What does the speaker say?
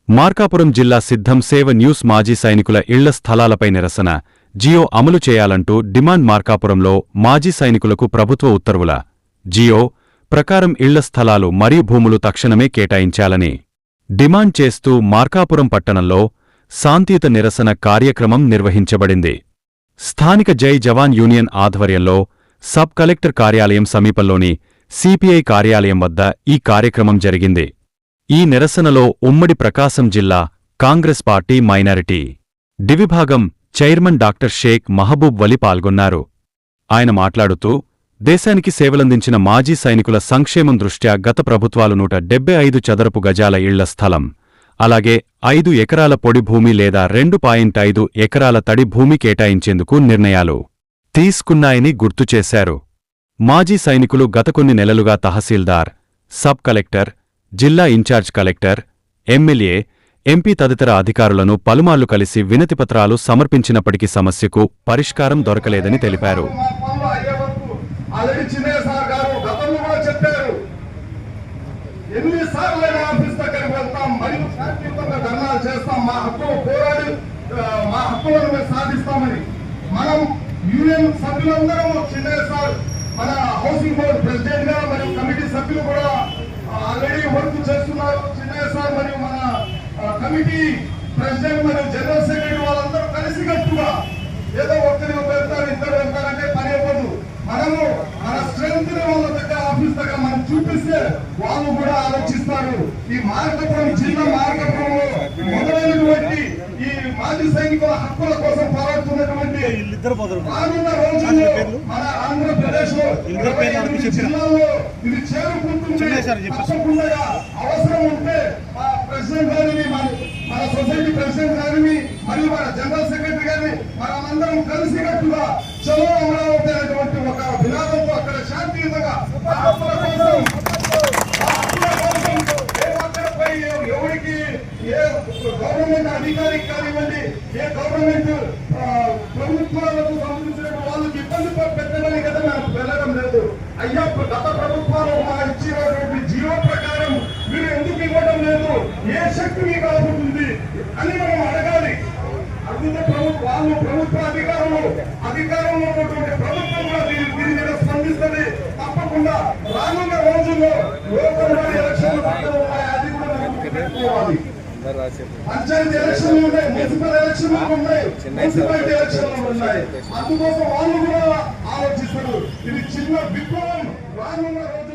మార్కాపురం జిల్లా సిద్ధం సేవ న్యూస్ మాజీ సైనికుల ఇళ్ల స్థలాలపై నిరసన జియో అమలు చేయాలంటూ డిమాండ్ మార్కాపురంలో మాజీ సైనికులకు ప్రభుత్వ ఉత్తర్వుల జియో ప్రకారం ఇళ్ల స్థలాలు మరియు భూములు తక్షణమే కేటాయించాలని డిమాండ్ చేస్తూ మార్కాపురం పట్టణంలో శాంతియుత నిరసన కార్యక్రమం నిర్వహించబడింది. స్థానిక జై జవాన్ యూనియన్ ఆధ్వర్యంలో సబ్ కలెక్టర్ కార్యాలయం సమీపంలోని సిపిఐ కార్యాలయం వద్ద ఈ కార్యక్రమం జరిగింది. ఈ నిరసనలో ఉమ్మడి ప్రకాశం జిల్లా కాంగ్రెస్ పార్టీ మైనారిటీ డివిభాగం చైర్మన్ డాక్టర్ షేక్ మహబూబ్ వలి పాల్గొన్నారు. ఆయన మాట్లాడుతూ దేశానికి సేవలందించిన మాజీ సైనికుల సంక్షేమం దృష్ట్యా గత ప్రభుత్వాలు 175 చదరపు గజాల ఇళ్ల స్థలం, అలాగే 5 ఎకరాల పొడి భూమి లేదా 2.5 ఎకరాల తడి భూమి కేటాయించేందుకు నిర్ణయాలు తీసుకున్నాయని గుర్తుచేశారు. మాజీ సైనికులు గత కొన్ని నెలలుగా తహసీల్దార్, సబ్ కలెక్టర్, జిల్లా ఇన్ఛార్జ్ కలెక్టర్, ఎమ్మెల్యే, ఎంపీ తదితర అధికారులను పలుమార్లు కలిసి వినతిపత్రాలు సమర్పించినప్పటికీ సమస్యకు పరిష్కారం దొరకలేదని తెలిపారు. మన హౌసింగ్ బోర్డు ప్రెసిడెంట్ గా మరియు కమిటీ సభ్యులు కూడా ఆల్రెడీ వర్క్ చేస్తున్నారు. చిన్నయ్య సార్ మరియు మన కమిటీ ప్రెసిడెంట్ మరియు జనరల్ సెక్రటరీ వాళ్ళందరూ కలిసికట్టుగా ఏదో ఒక్కరి వెళ్తారు, ఇద్దరు వెళ్తారంటే పని అవ్వదు. మనము మన స్ట్రెంత్ ని వాళ్ళ దగ్గర ఆఫీస్ దగ్గర మనం చూపిస్తే వాళ్ళు కూడా ఆలోచిస్తారు. ఈ మార్కాపురం జిల్లా మార్కాపురంలో మొదలైనటువంటి ఈ మాజీ సైనికుల హక్కుల కోసం పోరాడుతున్నటువంటి రానున్న రోజుల్లో మన ఆంధ్రప్రదేశ్ లో జిల్లాలో ఇది చేరుకుంటుంది. తప్పకుండా అవసరం ఉంటే మా ప్రెసిడెంట్ గారిని, మన సొసైటీ ప్రెసిడెంట్ గారిని మరియు మన జనరల్ సెక్రటరీ గారిని మనమందరం కలిసికట్టుగా చలో అమరావతి అనేటువంటి ఒక వినాదంతో అక్కడ శాంతియుతంగా ఎవరికి ఏ గవర్నమెంట్ అధికారికి కానివ్వండి, ఏ గవర్నమెంట్ ప్రభుత్వాలకు సంబంధించిన వాళ్ళకి ఇబ్బంది పెట్టమని కదా మనం వెళ్ళడం లేదు. అయ్యా, గత ప్రభుత్వాలు మా ఇచ్చినటువంటి జీవో ప్రకారం మీరు ఎందుకు ఇవ్వడం లేదు, ఏ శక్తి మీకు అవుతుంది అని మనం అడగాలి. అడిగితే వాళ్ళు ప్రభుత్వ అధికారంలో ఉన్నటువంటి ప్రభుత్వం కూడా దీని మీద స్పందిస్తుంది. తప్పకుండా రానున్న రోజుల్లో లోకల్ బాడీ ఎలక్షన్లు ఉన్నాయి, అది కూడా మనం పెట్టుకోవాలి. పంచాయతీ ఎలక్షన్లు ఉన్నాయి, మున్సిపల్ ఎలక్షన్లు ఉన్నాయి, మున్సిపాలిటీ ఎలక్షన్లు ఉన్నాయి. అందుకోసం వాళ్ళు కూడా ఆలోచిస్తారు. ఇది చిన్న విప్లవం రానున్న రోజు